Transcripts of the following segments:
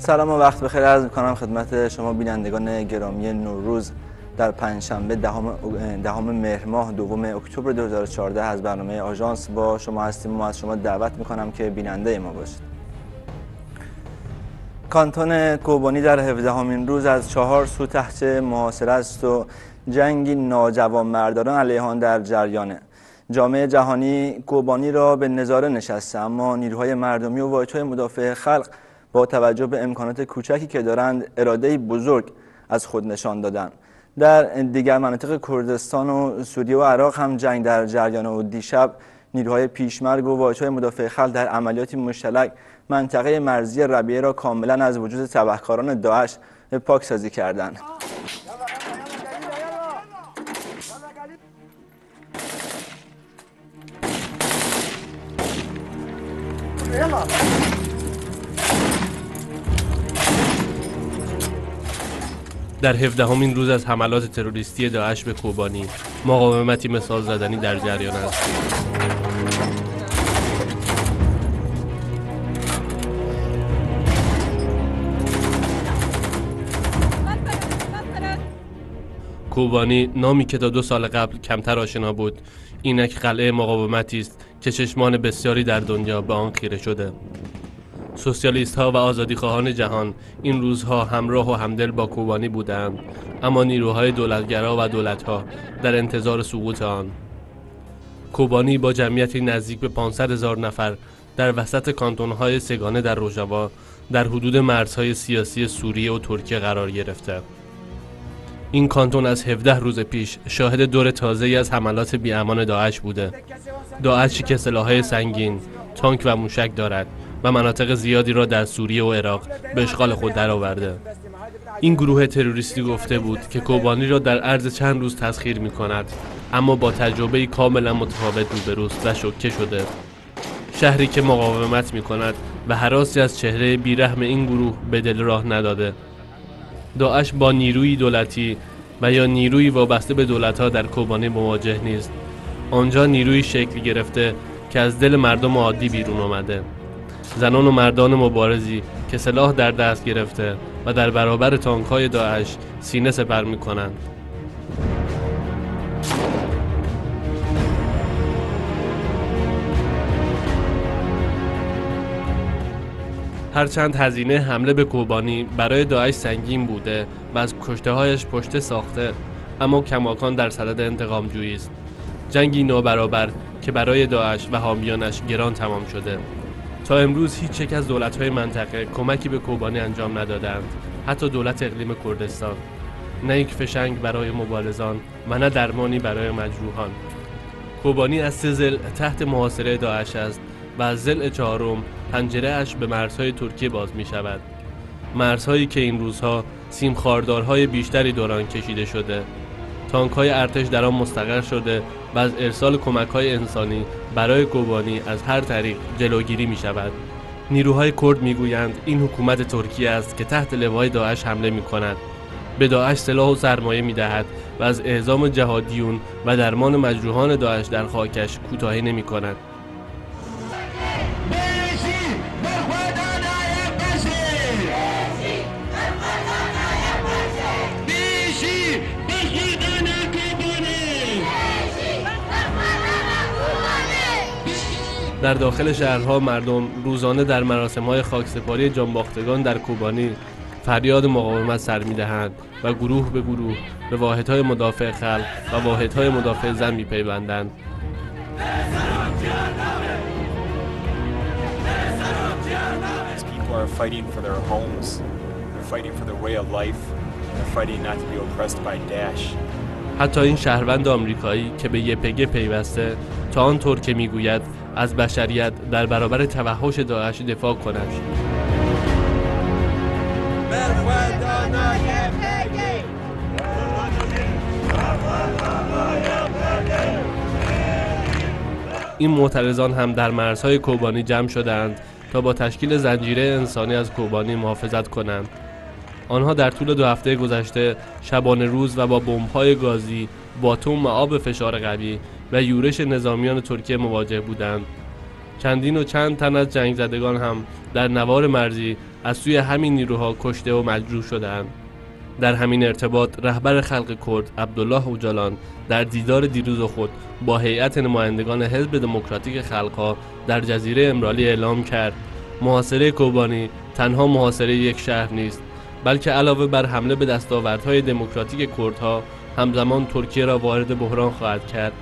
سلام و وقت بخیر عرض می‌کنم خدمت شما بینندگان گرامی نوروز در پنجشنبه دهم مهر ماه دوم اکتبر 2014 از برنامه آژانس با شما هستیم و از شما دعوت می‌کنم که بیننده ما باشید. کانتون کوبانی در 17مین روز از 4 سو تحت محاصره است و جنگی ناجوانمردانه علیه آن در جریانه. جامعه جهانی کوبانی را به نظاره نشسته، اما نیروهای مردمی و واحدهای مدافع خلق با توجه به امکانات کوچکی که دارند اراده بزرگ از خود نشان دادند. در دیگر مناطق کردستان و سوریه و عراق هم جنگ در جریان و دیشب نیروهای پیشمرگ و واحدهای مدافع خلق در عملیاتی مشترک منطقه مرزی ربیعه را کاملا از وجود تبهکاران داعش پاکسازی کردند. در 17مین روز از حملات تروریستی داعش به کوبانی، مقاومتی مثال زدنی در جریان است. کوبانی، نامی که تا 2 سال قبل کمتر آشنا بود، اینک قلعه مقاومتی است که چشمان بسیاری در دنیا به آن خیره شده. سوسیالیست ها و آزادیخواهان جهان این روزها همراه و همدل با کوبانی بودند، اما نیروهای دولتگرا و دولت‌ها در انتظار سقوط آن. کوبانی با جمعیتی نزدیک به 500,000 نفر در وسط کانتون‌های سگانه در روژاوا در حدود مرزهای سیاسی سوریه و ترکیه قرار گرفته. این کانتون از 17 روز پیش شاهد دور تازه‌ای از حملات بی‌امان داعش بوده. داعشی که سلاح‌های سنگین، تانک و موشک دارد و مناطق زیادی را در سوریه و عراق به اشغال خود درآورده. این گروه تروریستی گفته بود که کوبانی را در عرض چند روز تسخیر می‌کند، اما با تجربه‌ای کاملا متفاوت روبروست و شوکه شده. شهری که مقاومت می‌کند و هراسی از چهره بیرحم این گروه به دل راه نداده. داعش با نیروی دولتی و یا نیروی وابسته به دولت‌ها در کوبانی مواجه نیست. آنجا نیروی شکل گرفته که از دل مردم عادی بیرون آمده. زنان و مردان مبارزی که سلاح در دست گرفته و در برابر تانک‌های داعش سینه سپر می‌کنند. هرچند هزینه حمله به کوبانی برای داعش سنگین بوده و از کشته‌هایش پشته ساخته، اما کماکان در صدد انتقام جویی است. جنگی نابرابر که برای داعش و حامیانش گران تمام شده. تا امروز هیچ یک از دولت‌های منطقه کمکی به کوبانی انجام ندادند، حتی دولت اقلیم کردستان. نه یک فشنگ برای مبارزان و نه درمانی برای مجروحان. کوبانی از 3 ضلع تحت محاصره داعش است و از ضلع 4م پنجره‌اش به مرزهای ترکیه باز می شود. مرزهایی که این روزها سیمخواردارهای بیشتری دوران کشیده شده. تانک‌های ارتش در آن مستقر شده و از ارسال کمک‌های انسانی برای کوبانی از هر طریق جلوگیری می شود. نیروهای کرد می گویند این حکومت ترکیه است که تحت لوای داعش حمله می کند. به داعش سلاح و سرمایه می دهد و از اعزام جهادیون و درمان مجروحان داعش در خاکش کوتاهی نمی کند. در داخل شهرها مردم روزانه در مراسم‌های خاکسپاری جانباختگان در کوبانی فریاد مقاومت سر می‌دهند و گروه به گروه به واحدهای مدافع خلق و واحدهای مدافع زن می‌پیوندند. People are fighting for their homes. They're fighting for their way of life. They're fighting not to be oppressed by Daesh. حتی این شهروند آمریکایی که به YPG پیوسته تا آنطور که میگوید از بشریت در برابر توحش داعش دفاع کند. این معترضان هم در مرزهای کوبانی جمع شدند تا با تشکیل زنجیره انسانی از کوبانی محافظت کنند. آنها در طول 2 هفته گذشته شبانه روز و با بمب‌های گازی، باتوم و آب فشار قوی و یورش نظامیان ترکیه مواجه بودند. چندین و چند تن از جنگ زدگان هم در نوار مرزی از سوی همین نیروها کشته و مجروح شدند. در همین ارتباط رهبر خلق کرد عبدالله اوجالان در دیدار دیروز خود با هیئت نمایندگان حزب دموکراتیک خلق‌ها در جزیره امرالی اعلام کرد محاصره کوبانی تنها محاصره یک شهر نیست، بلکه علاوه بر حمله به دستاوردهای دموکراتیک کردها همزمان ترکیه را وارد بحران خواهد کرد،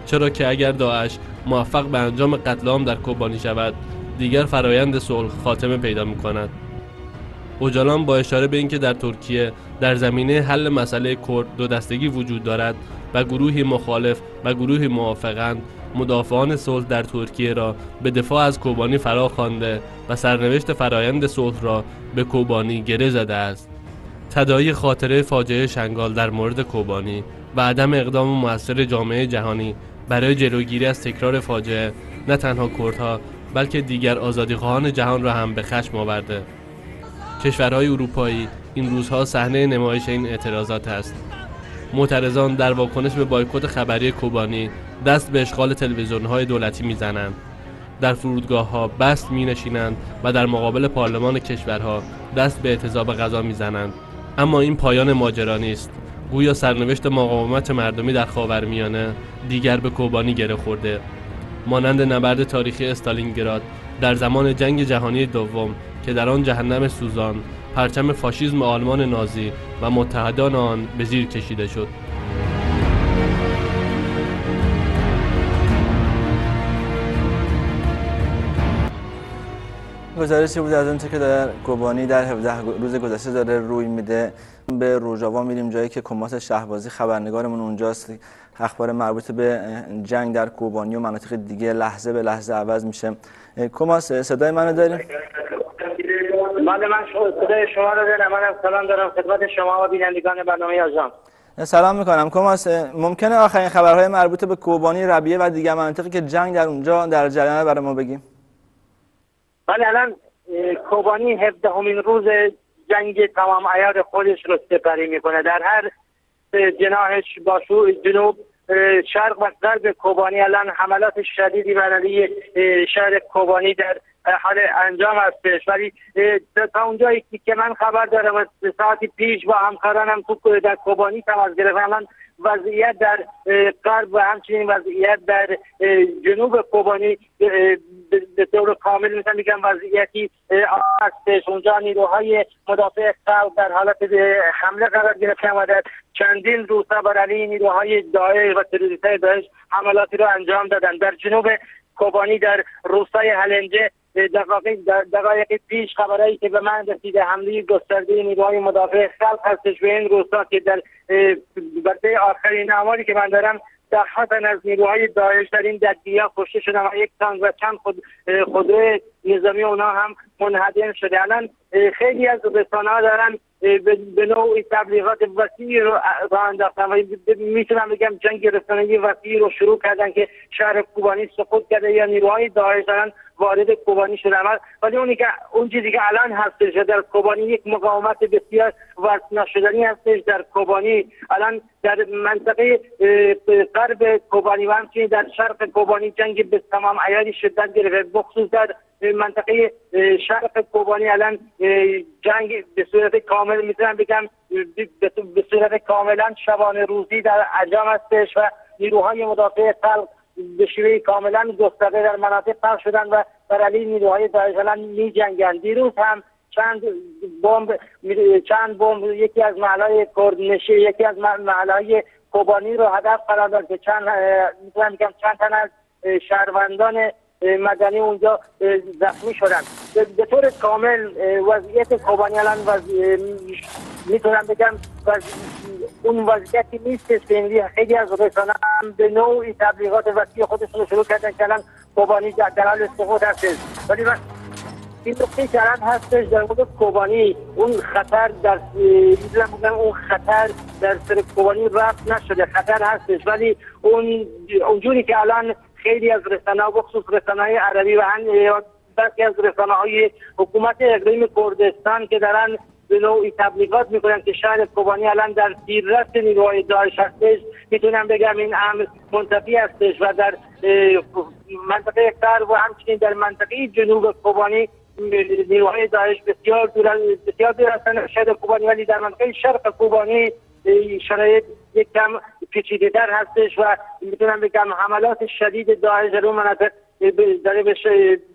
چرا که اگر داعش موفق به انجام قتل عام در کوبانی شود دیگر فرایند صلح خاتمه پیدا می‌کند. اوجالان با اشاره به اینکه در ترکیه در زمینه حل مسئله کرد دو دستگی وجود دارد و گروهی مخالف و گروهی موافقند، مدافعان صلح در ترکیه را به دفاع از کوبانی فرا خوانده و سرنوشت فرایند صلح را به کوبانی گره زده است. تداعی خاطره فاجعه شنگال در مورد کوبانی و عدم اقدام مؤثر جامعه جهانی برای جلوگیری از تکرار فاجعه نه تنها کردها بلکه دیگر آزادیخواهان جهان را هم به خشم آورده. کشورهای اروپایی این روزها صحنه نمایش این اعتراضات است. معترضان در واکنش به بایکوت خبری کوبانی دست به اشغال تلویزیون‌های دولتی می‌زنند. در فرودگاه‌ها بست می‌نشینند و در مقابل پارلمان کشورها دست به اعتصاب غذا می‌زنند. اما این پایان ماجرا نیست. گویا سرنوشت مقاومت مردمی در خاورمیانه دیگر به کوبانی گره خورده. مانند نبرد تاریخی استالینگراد در زمان جنگ جهانی دوم که در آن جهنم سوزان پرچم فاشیسم آلمان نازی و متحدان آن به زیر کشیده شد. گزارشی بود از اونچه که در کوبانی در 17 روز گذشته داره روی میده. به روژاوا میریم، جایی که کماس شهبازی خبرنگارمون اونجاست. اخبار مربوط به جنگ در کوبانی و مناطق دیگه لحظه به لحظه عوض میشه. کماس صدای منو داریم؟ بله، من صدای شما رو دارم. منم سلام دارم خدمت شما و بینندگان برنامه آژانس. سلام میکنم. کماس، ممکنه آخرین خبرهای مربوط به کوبانی، ربیه و دیگر مناطقی که جنگ در اونجا در جریان برای ما بگیم؟ بله، الان کوبانی 17مین روز جنگ تمام عیار خودش رو سپری میکنه. در هر جناحش با جنوب، شرق و غرب کوبانی الان حملات شدیدی بر علیه شهر کوبانی در حال انجام هستش. ولی تا اونجایی که من خبر دارم از ساعتی پیش با همکارانم در کوبانی تماس گرفتم، وضعیت در غرب و همچنین وضعیت در جنوب کوبانی به طور کامل میتونم بگم وضعیتی هستش. اونجا نیروهای مدافع خلق در حالت حمله قرار گرفتن و در چندین روزها بر علیه نیروهای داعش و تروریست‌های داعش حملاتی رو انجام دادن. در جنوب کوبانی در روستای هلنجه دقایق پیش خبرایی که به من رسیده حمله گسترده نیروهای مدافع خلق هستش به این روستا که در برده آخرین اعمالی که من دارم ده تن از نیروهای داعش در این درگیری‌ها کشته شدن و یک تانک و چند خودرو نظامی اونا هم منهدم شده. الان خیلی از رسانه‌ها دارن به نوعی تبلیغات وسیعی رو راه انداختن و میتونم بگم جنگ رسانه‌ای وسیعی رو شروع کردن که شهر کوبانی سقوط کرده یا نیروهای داعش دارن وارد کوبانی شدن. ولی اون چیزی که الان هستش در کوبانی یک مقاومت بسیار وصل نشدنی هستش. در کوبانی الان در منطقه غرب کوبانی و همچنین در شرق کوبانی جنگ به تمام عیاری شدت گرفته. بخصوص در منطقه شرق کوبانی الان جنگ به صورت کامل میتونم بگم به صورت کاملا شبانه روزی در انجام هستش و نیروهای مدافع خلق به شیوه کاملا گسترده در مناطق پخش شدن و بر علیه نیروهای داعش الان می‌جنگند. دیروز هم چند بمب یکی از محلهای کردنشی، یکی از محلهای کوبانی رو هدف قرار داد که چند تن از شهروندان مدنی اونجا زخمی شدن. به طور کامل وضعیت کوبانی الان میتونم بگم اون وضعیتی نیست که خیلی از رسانه‌ها هم به نوعی تبلیغات وسیع خودشون شروع کردن که الان کوبانی در حال سقوط هستش. ولی این نکته که الان هستش در مورد کوبانی، اون خطر در سر کوبانی رفت نشده، خطر هستش. ولی اونجوری که الان خیلی از رسانه‌ها بخصوص رسانه‌های عربی و برخی از رسانه‌های حکومت اقلیم کردستان که دارن به نوعی تبلیغات میکنن که شهر کوبانی الان در زیررأس نیروهای داعش هستش. میتونم بگم این امر منتفی هستش و در منطقه غرب و همچنین در منطقه جنوب کوبانی نیروهای داعش بسیار دور هستند شهر کوبانی، ولی در منطقه شرق کوبانی شرایط یک کم پیچیده‌تر هستش و میتونم بگم حملات شدید داعش در اون مناطق داره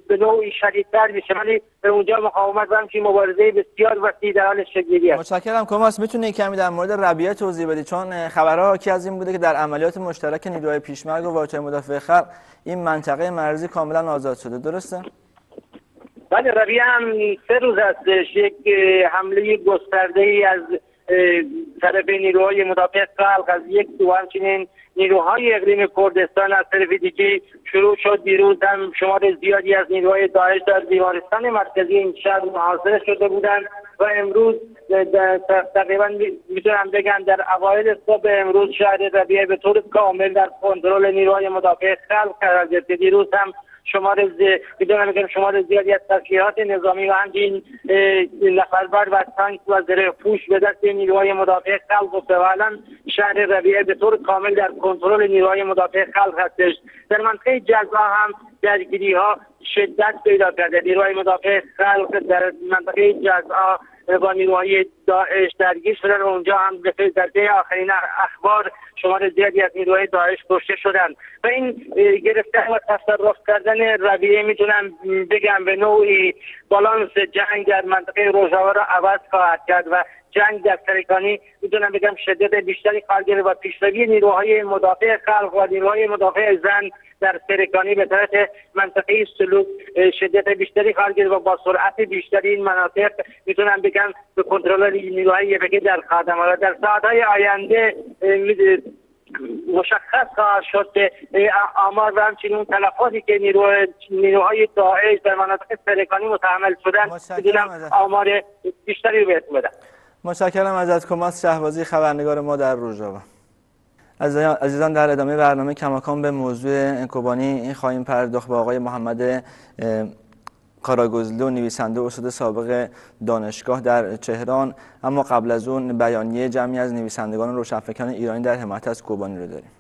به نوعی شدیدتر میشه، ولی به اونجا مقاومت و همچنین مبارزه بسیار وسیع در حال شکل‌گیری است. متشکرم. کماس میتونی کمی در مورد ربیه توضیح بدی؟ چون خبرها حاکی از این بوده که در عملیات مشترک نیروهای پیشمرگ و واحدهای مدافع خلق این منطقه مرزی کاملا آزاد شده، درسته؟ بله، ربیه هم 3 روز هستش یک حمله گسترده‌ای از طرف نیروهای مدافع خلق از یک سو، همچنین نیروهای اقلیم کردستان از طرف دیگه شروع شد. دیروز هم شمار زیادی از نیروهای داعش در بیمارستان مرکزی این شهر محاصره شده بودند و امروز تقریبا میتونم بگم در اوایل صبح امروز شهر ربیه به طور کامل در کنترل نیروهای مدافع خلق قرار گرفت. دیروز هم شمار زیادی از تسلیحات نظامی و همچنین نفربر و تانک و زره پوش به دست نیروهای مدافع خلق افتاد و الان شهر ربیه به طور کامل در کنترل نیروهای مدافع خلق هستش. در منطقه جزا هم درگیری ها شدت پیدا کرده. نیروهای مدافع خلق در منطقه جزا با نیروهای داعش درگیر شدن و اونجا هم در طی آخرین اخبار شمار زیادی از نیروهای داعش کشته شدن و این گرفتن و تصرف کردن ربیه میتونم بگم به نوعی بالانس جنگ در منطقه روژاوا را عوض خواهد کرد و جنگ در سرکانی میتونم بگم شدت بیشتری خواهد گرفت و پیشروی نیروهای مدافع خلق و نیروهای مدافع زن در سرکانی به طرف منطقه سلوک شدت بیشتری خواهد گرفت و با سرعت بیشتری این مناطق میتونم بگم به کنترل نیروهای یبکی در خاتمه و در ساعت‌های آینده مشخص خواهد شد که آمار و همچنین تلفاتی که نیروهای داعش در مناطق سرکانی متحمل شدن میتونم آمار بیشتری رو بهتون بدم. متشکرم ازت کماس شهبازی، خبرنگار ما در روژاوا. عزیزان، در ادامه برنامه کماکان به موضوع کوبانی خواهیم پرداخت با آقای محمد کاراگوزلو، نویسنده و استاد سابق دانشگاه در تهران. اما قبل از اون بیانیه جمعی از نویسندگان و روشنفکران ایرانی در حمایت از کوبانی رو داریم.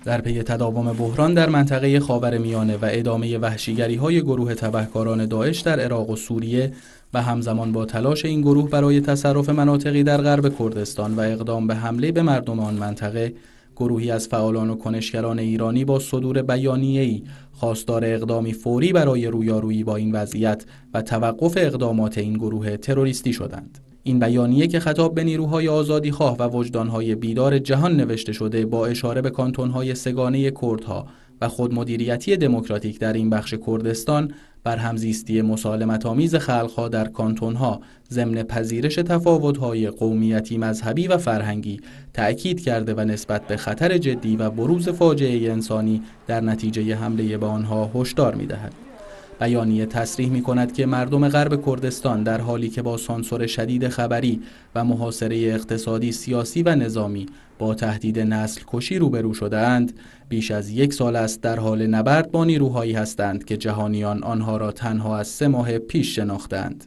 در پی تداوم بحران در منطقه خاورمیانه و ادامه وحشیگری‌های گروه تبهکاران داعش در عراق و سوریه و همزمان با تلاش این گروه برای تصرف مناطقی در غرب کردستان و اقدام به حمله به مردم آن منطقه، گروهی از فعالان و کنشگران ایرانی با صدور بیانیه‌ای خواستار اقدامی فوری برای رویارویی با این وضعیت و توقف اقدامات این گروه تروریستی شدند. این بیانیه که خطاب به نیروهای آزادیخواه و وجدانهای بیدار جهان نوشته شده با اشاره به کانتون‌های سگانه کردها و خودمدیریتی دموکراتیک در این بخش کردستان بر همزیستی مسالمت‌آمیز خلق‌ها در کانتون‌ها ضمن پذیرش تفاوت‌های قومیتی، مذهبی و فرهنگی تأکید کرده و نسبت به خطر جدی و بروز فاجعه انسانی در نتیجه حمله به آنها هشدار می‌دهد. بیانیه تصریح می‌کند که مردم غرب کردستان در حالی که با سانسور شدید خبری و محاصره اقتصادی، سیاسی و نظامی با تهدید نسل کشی روبرو شده‌اند، بیش از 1 سال است در حال نبرد با نیروهایی هستند که جهانیان آنها را تنها از 3 ماه پیش شناختند.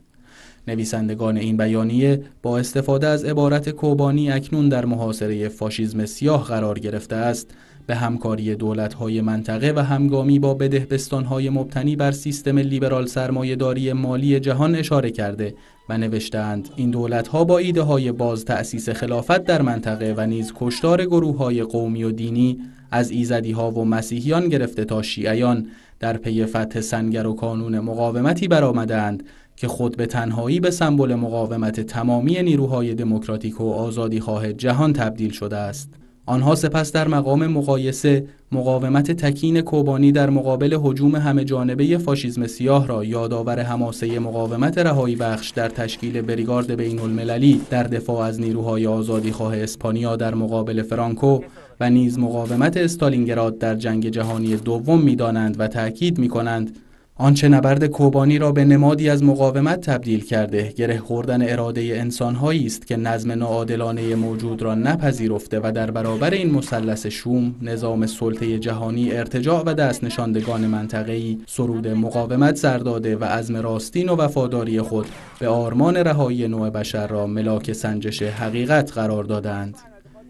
نویسندگان این بیانیه با استفاده از عبارت کوبانی اکنون در محاصره فاشیسم سیاه قرار گرفته است، به همکاری دولت‌های منطقه و همگامی با بدهبستان‌های مبتنی بر سیستم لیبرال سرمایه‌داری مالی جهان اشاره کرده و نوشتند این دولت‌ها با ایده‌های باز تأسیس خلافت در منطقه و نیز کشتار گروه‌های قومی و دینی از ایزدی‌ها و مسیحیان گرفته تا شیعیان در پی فتح سنگر و کانون مقاومتی برآمدند که خود به تنهایی به سمبل مقاومت تمامی نیروهای دموکراتیک و آزادیخواه جهان تبدیل شده است. آنها سپس در مقام مقایسه مقاومت تکین کوبانی در مقابل هجوم همه جانبه فاشیسم سیاه را یادآور حماسه مقاومت رهایی بخش در تشکیل بریگارد بین المللی در دفاع از نیروهای آزادیخواه اسپانیا در مقابل فرانکو و نیز مقاومت استالینگراد در جنگ جهانی دوم می‌دانند و تأکید می‌کنند آنچه نبرد کوبانی را به نمادی از مقاومت تبدیل کرده، گره خوردن اراده انسان‌هایی است که نظم ناعادلانه موجود را نپذیرفته و در برابر این مثلث شوم، نظام سلطه جهانی ارتجاع و دست نشاندگان منطقه‌ای سرود مقاومت سر داده و عزم راستین و وفاداری خود به آرمان رهایی نوع بشر را ملاک سنجش حقیقت قرار دادند.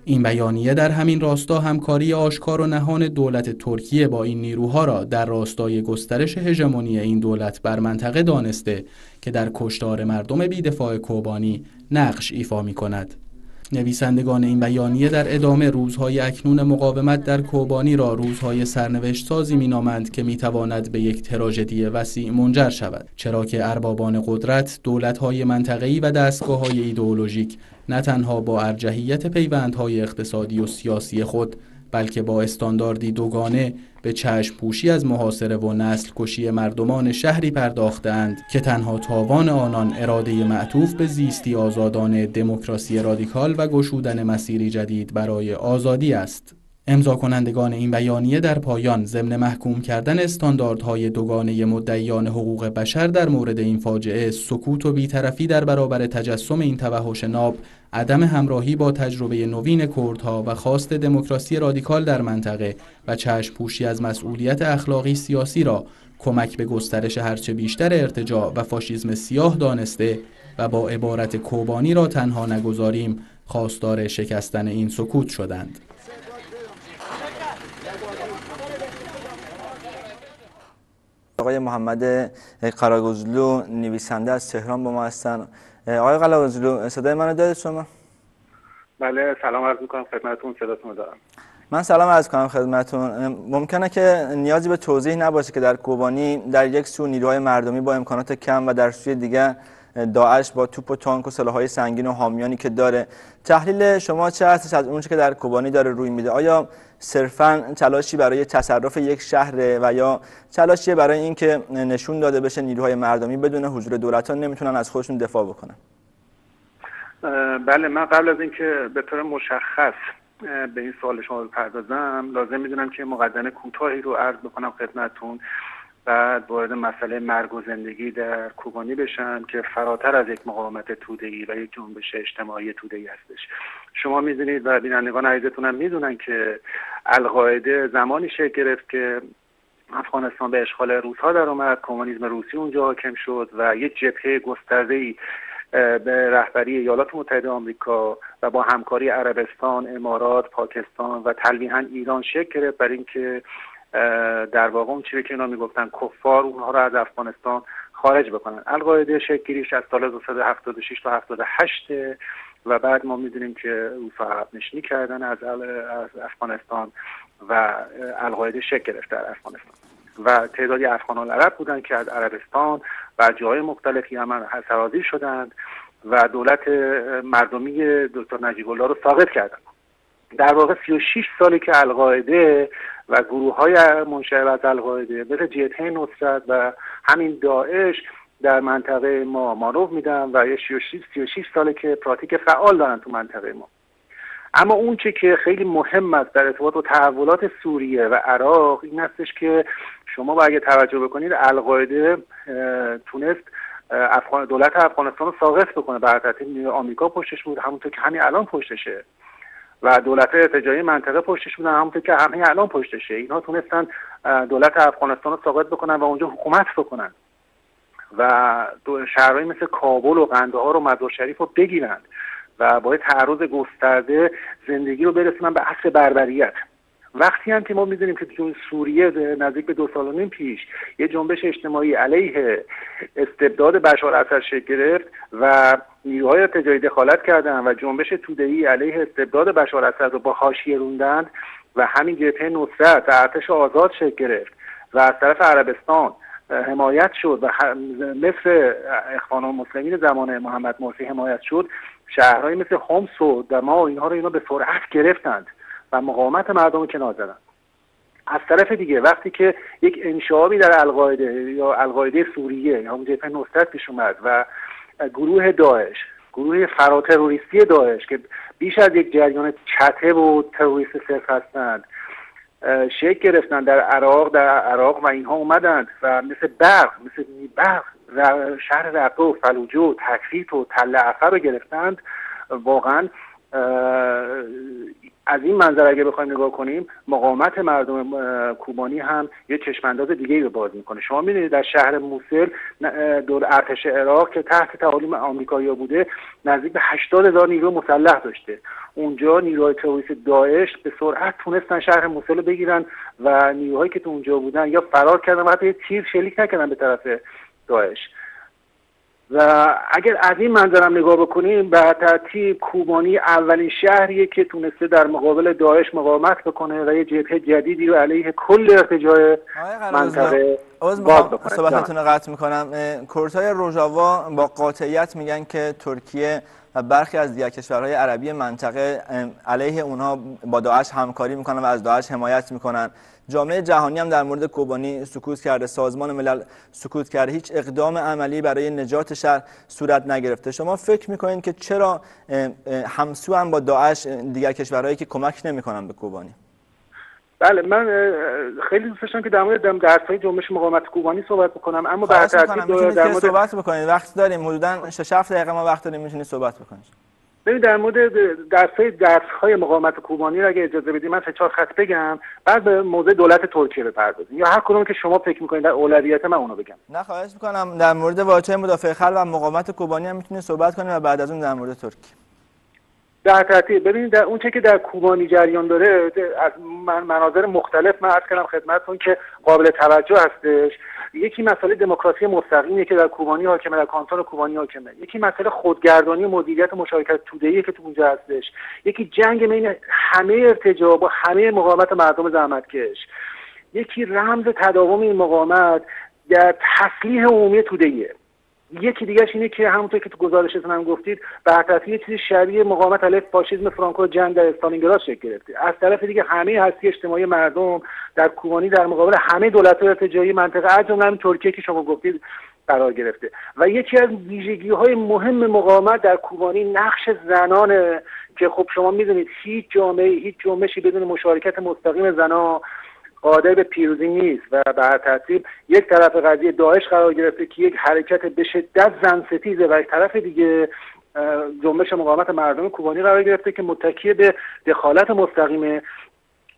این بیانیه در همین راستا همکاری آشکار و نهان دولت ترکیه با این نیروها را در راستای گسترش هژمونی این دولت بر منطقه دانسته که در کشتار مردم بی‌دفاع کوبانی نقش ایفا می‌کند. نویسندگان این بیانیه در ادامه روزهای اکنون مقاومت در کوبانی را روزهای سرنوشت سازی می‌نامند که می‌تواند به یک تراژدی وسیع منجر شود، چرا که اربابان قدرت، دولت‌های منطقه‌ای و دستگاه‌های ایدئولوژیک نه تنها با ارجحیت پیوندهای اقتصادی و سیاسی خود، بلکه با استانداردی دوگانه به چشم پوشی از محاصره و نسل کشی مردمان شهری پرداختند که تنها تاوان آنان اراده معطوف به زیستی آزادانه، دموکراسی رادیکال و گشودن مسیری جدید برای آزادی است. امضا کنندگان این بیانیه در پایان ضمن محکوم کردن استانداردهای دوگانه مدعیان حقوق بشر در مورد این فاجعه، سکوت و بی‌طرفی در برابر تجسم این توحش ناب، عدم همراهی با تجربه نوین کردها و خواست دموکراسی رادیکال در منطقه و چشم پوشی از مسئولیت اخلاقی سیاسی را کمک به گسترش هرچه بیشتر ارتجاع و فاشیسم سیاه دانسته و با عبارت کوبانی را تنها نگذاریم خواستار شکستن این سکوت شدند. آقای محمد قراگزلو نویسنده از تهران با ما هستن. آقای قراگزلو صدای منو دارید شما؟ بله، سلام عرض می‌کنم خدمتتون، صداتون رو دارم. من سلام عرض کنم خدمتتون. ممکنه که نیازی به توضیح نباشه که در کوبانی در یک سو نیروهای مردمی با امکانات کم و در سوی دیگر داعش با توپ و تانک و سلاح‌های سنگین و حامیانی که داره، تحلیل شما چه هستش از اون چه که در کوبانی داره روی میده؟ آیا صرفاً تلاشی برای تصرف یک شهر و یا تلاشی برای اینکه نشون داده بشه نیروهای مردمی بدون حضور دولت‌ها نمیتونن از خودشون دفاع بکنن؟ بله، من قبل از اینکه به طور مشخص به این سوال شما بپردازم لازم میدونم که مقدمه کوتاهی رو عرض بکنم خدمتتون، بعد وارد مسئله مرگ و زندگی در کوبانی بشم که فراتر از یک مقاومت توده‌ای و یک جنبش اجتماعی توده‌ای هستش. شما میدونید و بینندگان عزیزتون هم میدونن که القاعده زمانی شکل گرفت که افغانستان به اشغال روس‌ها در اومد، کمونیسم روسی اونجا حاکم شد و یک جبهه گسترده‌ای به رهبری ایالات متحده آمریکا و با همکاری عربستان، امارات، پاکستان و تلویحاً ایران شکل گرفت برای اینکه در واقع اون چیزی که اینا میگفتن کفار، اونها رو از افغانستان خارج بکنن. القاعده شکل گیریش از سال 1976 تا 78 و بعد ما میدونیم که روس‌ها عقب نشینی کردن از افغانستان و القاعده شکل گرفت در افغانستان و تعدادی افغانان عرب بودن که از عربستان و جاهای مختلفی هم سرازیر شدند و دولت مردمی دکتر نجیب الله رو ساقط کردند. در واقع 36 سالی که القاعده و گروه‌های منشأ از القاعده مثل جبهه نصرت و همین داعش در منطقه ما مانور میدن و یه 36 ساله که پراتیک فعال دارن تو منطقه ما. اما اون چه که خیلی مهم است در ارتباط با تحولات سوریه و عراق این هستش که شما باید توجه بکنید القاعده تونست دولت افغانستان رو ساقط بکنه، به ترتیب آمریکا پشتش بود همونطور که همین الان پشتشه و دولت ارتجاعی منطقه پشتش بودن همونطور که همین الان پشتشه. اینها تونستن دولت افغانستان رو ساقط بکنن و اونجا حکومت بکنن و شهرهایی مثل کابل و قندهار و مزار شریف رو بگیرن و با تعرض گسترده زندگی رو برسونن به عصر بربریت. وقتی هم که ما می‌دونیم که تو سوریه نزدیک به 2 سال و نیم پیش یه جنبش اجتماعی علیه استبداد بشار اسد شکل گرفت و نیروهای ارتجاعی دخالت کردن و جنبش توده‌ای علیه استبداد بشار اسد رو با حاشیه روندن و همین جبهه نصرت و ارتش آزاد شکل گرفت و از طرف عربستان حمایت شد و مثل اخوان المسلمین زمان محمد مرسی حمایت شد، شهرهایی مثل حمص و دما اینها رو اینا به سرعت گرفتند و مقاومت مردم رو کنار زدن. از طرف دیگه وقتی که یک انشعابی در القاعده یا القاعده سوریه یا همون جبهه نصرت پیش اومد و گروه داعش، گروه فراتروریستی داعش که بیش از یک جریان چته و تروریست صرف هستند، شکل گرفتن در عراق و اینها اومدند و مثل برق شهر رقه و فلوجه و تکریت و تل افر رو گرفتند، واقعا از این منظر اگه بخوایم نگاه کنیم مقاومت مردم کوبانی هم یه چشمانداز دیگه‌ای رو باز میکنه. شما می‌بینید در شهر موسل دور ارتش عراق که تحت تعالیم آمریکایی‌ها بوده نزدیک به 80,000 نیرو مسلح داشته. اونجا نیروهای تروریست داعش به سرعت تونستن شهر موسل رو بگیرن و نیروهایی که تو اونجا بودن یا فرار کردن و حتی تیر شلیک نکردن به طرف داعش. و اگر از این منظرم نگاه بکنیم به ترتیب کوبانی اولین شهریه که تونسته در مقابل داعش مقاومت بکنه و یه جبهه جدیدی رو علیه کل ارتجاع منطقه باز بکنه. صحبتتون رو قطع میکنم. کردهای روژاوا با قاطعیت میگن که ترکیه و برخی از دیگر کشورهای عربی منطقه علیه اونها با داعش همکاری میکنن و از داعش حمایت میکنن. جامعه جهانی هم در مورد کوبانی سکوت کرده، سازمان ملل سکوت کرده، هیچ اقدام عملی برای نجات شهر صورت نگرفته. شما فکر میکنین که چرا همسو هم با داعش دیگر کشورهایی که کمک نمیکنن به کوبانی؟ بله، من خیلی دوست داشتم که در مورد درس‌های جنبش مقاومت کوبانی صحبت بکنم، اما به ترتیب در مورد صحبت بکنید. وقت داریم، حدوداً 6-7 دقیقه ما وقت داریم، میتونید صحبت بکنید. ببین در مورد درس‌های مقاومت کوبانی رو اگه اجازه بدید من 3-4 خط بگم، بعد به موضوع دولت ترکیه بپردازیم یا هر کدوم که شما فکر می‌کنید در اولویت من اونو بگم. نه خواهش می‌کنم. در مورد واژه مدافع خلق و مقاومت کوبانی هم میتونید صحبت کنیم و بعد از اون در مورد ترکیه. در ترتیب ببینید در اون چه که در کوبانی جریان داره از مناظر مختلف من عرض کردم خدمتتون که قابل توجه هستش. یکی مسئله دموکراسی مستقیمیه که در کوبانی حاکمه، در کانتون کوبانی حاکمه. یکی مسئله خودگردانی و مدیریت مشارکت توده‌ای که تو اونجا هستش. یکی جنگ بین همه ارتجاع با همه مقاومت مردم زحمتکش. یکی رمز تداوم این مقاومت در تسلیح عمومی توده‌ایه. یکی دیگه‌ش اینه که همونطور که تو گزارشتون هم گفتید به ترتیب یه چیزی شبیه مقاومت علیه فاشیسم فرانکو جنگ در استالینگراد شکل گرفته. از طرف دیگه همه هستی اجتماعی مردم در کوبانی در مقابل همه دولت‌های ارتجاعی منطقه از جمله همین ترکیه که شما گفتید قرار گرفته. و یکی از ویژگی‌های مهم مقاومت در کوبانی نقش زنانه که خب شما می‌دونید هیچ جامعه هیچ جنبشی بدون مشارکت مستقیم زنان قادر به پیروزی نیست و به هر ترتیب یک طرف قضیه داعش قرار گرفته که یک حرکت به شدت زن ستیزه و یک طرف دیگه جنبش مقاومت مردم کوبانی قرار گرفته که متکی به دخالت مستقیم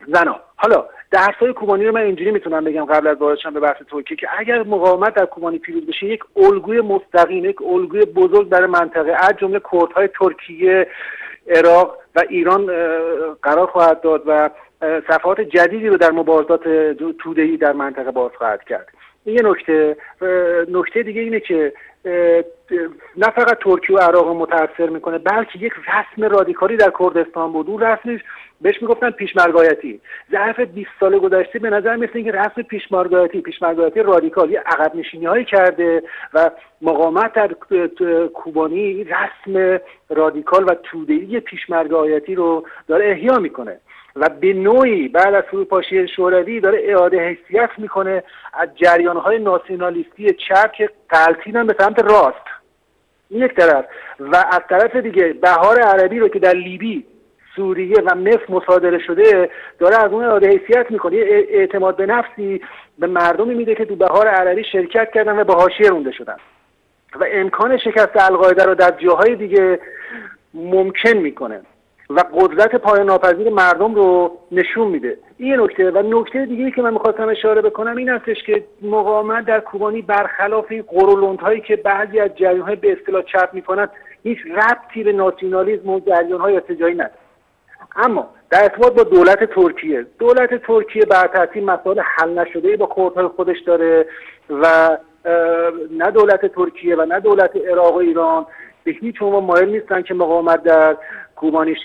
زنان. حالا درس‌های کوبانی رو من اینجوری میتونم بگم قبل از واردشم به بحث ترکیه که اگر مقاومت در کوبانی پیروز بشه یک الگوی مستقیم، یک الگوی بزرگ برای منطقه از جمله کردهای ترکیه، عراق و ایران قرار خواهد داد و صفحات جدیدی رو در مبارزات توده‌ای در منطقه باز خواهد کرد. این یه نکته دیگه اینه که نه فقط ترکیه و عراق متاثر میکنه بلکه یک رسم رادیکالی در کردستان بود. اون رسمش بهش میگفتن پیشمرگایتی. ظرف 20 سال گذشته به نظر میاد که رسم پیشمرگایتی رادیکال یه عقب نشینی‌هایی کرده و مقاومت در کوبانی رسم رادیکال و توده‌ای پیشمرگایتی رو داره احیا میکنه و به نوعی بعد از فروپاشی شوروی داره اعاده حیثیت میکنه از جریان‌های ناسیونالیستی چپ که غلطیدن به سمت راست. این یک طرف و از طرف دیگه بهار عربی رو که در لیبی، سوریه و مصر مصادره شده داره از اون اعاده حیثیت میکنه. اعتماد به نفسی به مردمی میده که تو بهار عربی شرکت کردن و به حاشیه رونده شدن و امکان شکست القاعده رو در جاهای دیگه ممکن میکنه و قدرت پایان ناپذیر مردم رو نشون میده. این نکته و نکته دیگه‌ای که من می‌خواستم اشاره بکنم این هستش که مقاومت در کوبانی برخلاف این قرولندهایی که بعضی از جریان‌های به اصطلاح چپ می‌کنند هیچ ربطی به ناسیونالیسم و جریان‌های ارتجاعی نداره. اما در ارتباط با دولت ترکیه بر ترتیب مسائل حل نشده‌ای با کردهای خودش داره و نه دولت ترکیه و نه دولت عراق و ایران به هیچ عنوان مایل نیستن که مقاومت در کوبانی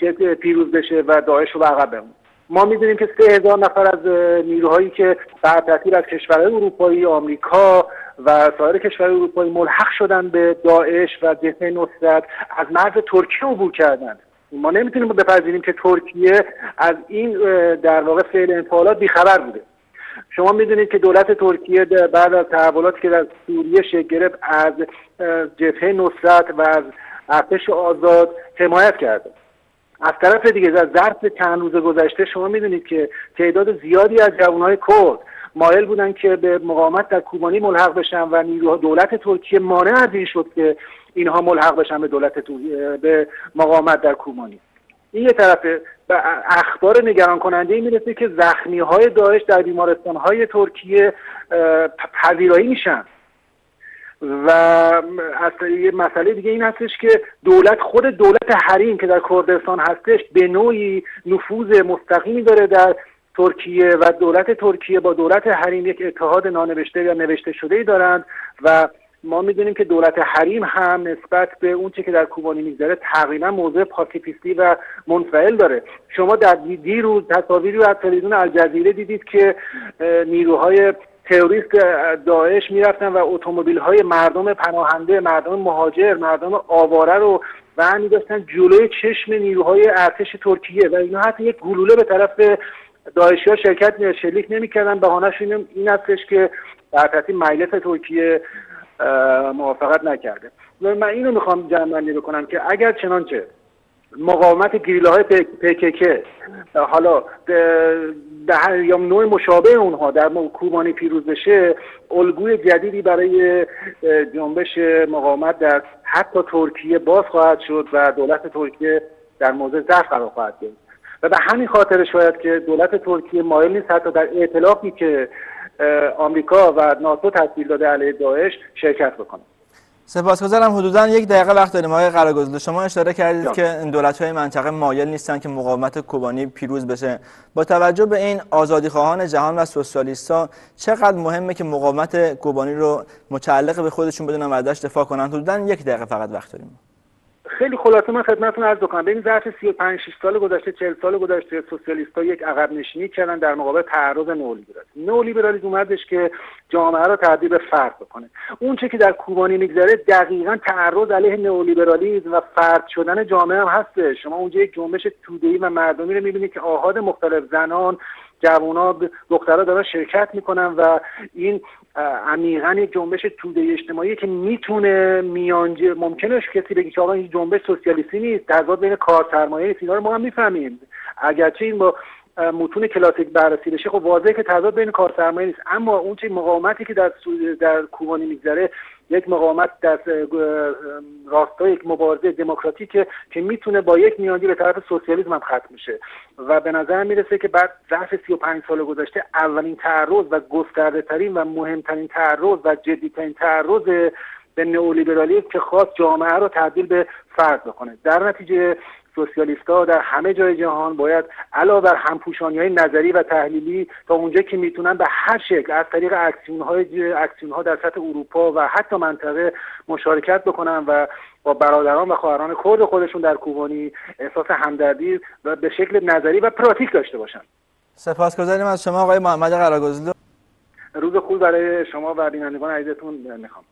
پیروز بشه و داعش رو به عقب بمونه. ما می‌دونیم که 3000 نفر از نیروهایی که بر ترتیب از کشورهای اروپایی، آمریکا و سایر کشورهای اروپایی ملحق شدن به داعش و جبهه نصرت از مرز ترکیه عبور کردند. ما نمیتونیم بپذیریم که ترکیه از این در واقع فعل انفعالات بیخبر بوده. شما میدونید که دولت ترکیه بعد از تحولاتی که در سوریه شکل گرفت از جبهه نصرت و از ارتش آزاد حمایت کرده. از طرف دیگه در ظرف چند روز گذشته شما میدونید که تعداد زیادی از جوانهای کرد مایل بودن که به مقاومت در کوبانی ملحق بشن و نیروها دولت ترکیه مانع از این شد که اینها ملحق بشن به به مقاومت در کوبانی. این یه طرفه. به اخبار نگران کننده میرسه که زخمی های داعش در بیمارستان های ترکیه پذیرایی میشن و اصلا یه مسئله دیگه این هستش که خود دولت حریم که در کردستان هستش به نوعی نفوذ مستقیمی داره در ترکیه و دولت ترکیه با دولت حریم یک اتحاد نانوشته یا نوشته شده‌ای دارند و ما میدونیم که دولت حریم هم نسبت به اون چه که در کوبانی میگذره تقریبا موضوع پاسیفیستی و منفعل داره. شما در دیروز تصاویری رو از تلویزیون الجزیره دیدید که نیروهای تروریست داعش میرفتن و اتومبیل‌های مردم پناهنده، مردم مهاجر، مردم آواره رو برمی داشتن جلوی چشم نیروهای ارتش ترکیه و اینا حتی یک گلوله به طرف داعشی‌ها شلیک نمی‌کردن. بهانه‌شون این هستش که در ترتیب مجلس ترکیه موافقت نکرده. من اینو میخوام جمع‌بندی بکنم که اگر چنانچه مقاومت گریلاهای PKK حالا یا نوع مشابه اونها در کوبانی پیروز بشه، الگوی جدیدی برای جنبش مقاومت در حتی ترکیه باز خواهد شد و دولت ترکیه در موضع ضعف قرار خواهد گرفت و به همین خاطر شاید که دولت ترکیه مایل نیست حتی در ائتلافی که آمریکا و ناتو تشکیل داده علیه داعش شرکت بکنه. سپاسگزارم. حدوداً 1 دقیقه وقت داریم آقای قراگزلو. شما اشاره کردید که دولت‌های منطقه مایل نیستن که مقاومت کوبانی پیروز بشه. با توجه به این آزادیخواهان جهان و سوسیالیست‌ها چقدر مهمه که مقاومت کوبانی رو متعلق به خودشون بدونن و ازش دفاع کنن؟ حدوداً 1 دقیقه فقط وقت داریم. خیلی خلاصه من خدمتتون عرض بکنم. ببین ظرف 35 6 سال گذشته 40 سال گذشته سوسیالیست‌ها یک عقب نشینی کردن در مقابل تعرض نئولیبرالیسم اومدش که جامعه را تبدیل به فرد بکنه. اون چه که در کوبانی میگذره دقیقاً تعرض علیه نئولیبرالیسم و فرد شدن جامعه هم هست. شما اونجا یک جنبش توده‌ای و مردمی رو می‌بینید که آحاد مختلف، زنان، جوان‌ها، دخترها دارن شرکت میکنن و این عمیقاً یک جنبش توده اجتماعی که میتونه ممکنه کسی بگه که آقا این جنبش سوسیالیستی نیست، تضاد بین کار سرمایه نیست. اینا رو ما هم میفهمیم، اگرچه این با متون کلاسیک بررسی بشه خب واضحه که تضاد بین کار سرمایه نیست، اما اون چه مقاومتی که در کوبانی میگذره یک مقاومت در راستای یک مبارزه دموکراتیکه که میتونه با یک میانجی به طرف سوسیالیسم هم ختم شه و به نظر میرسه که بعد ظرف 35 سال گذشته اولین تعرض و گسترده ترین و مهمترین تعرض و جدیترین تعرض به نئولیبرالیسم که خواست جامعه رو تبدیل به فرد بکنه. در نتیجه سوسیالیست‌ها در همه جای جهان باید علاوه بر همپوشانی‌های نظری و تحلیلی تا اونجا که میتونن به هر شکل از طریق اکسیون‌ها در سطح اروپا و حتی منطقه مشارکت بکنن و با برادران و خواهران کرد خودشون در کوبانی احساس همدردی و به شکل نظری و پراتیک داشته باشن. سپاسگزاریم از شما آقای محمد قراگزلو. روز خوب برای شما و بینندگان عزیزتون میخوام.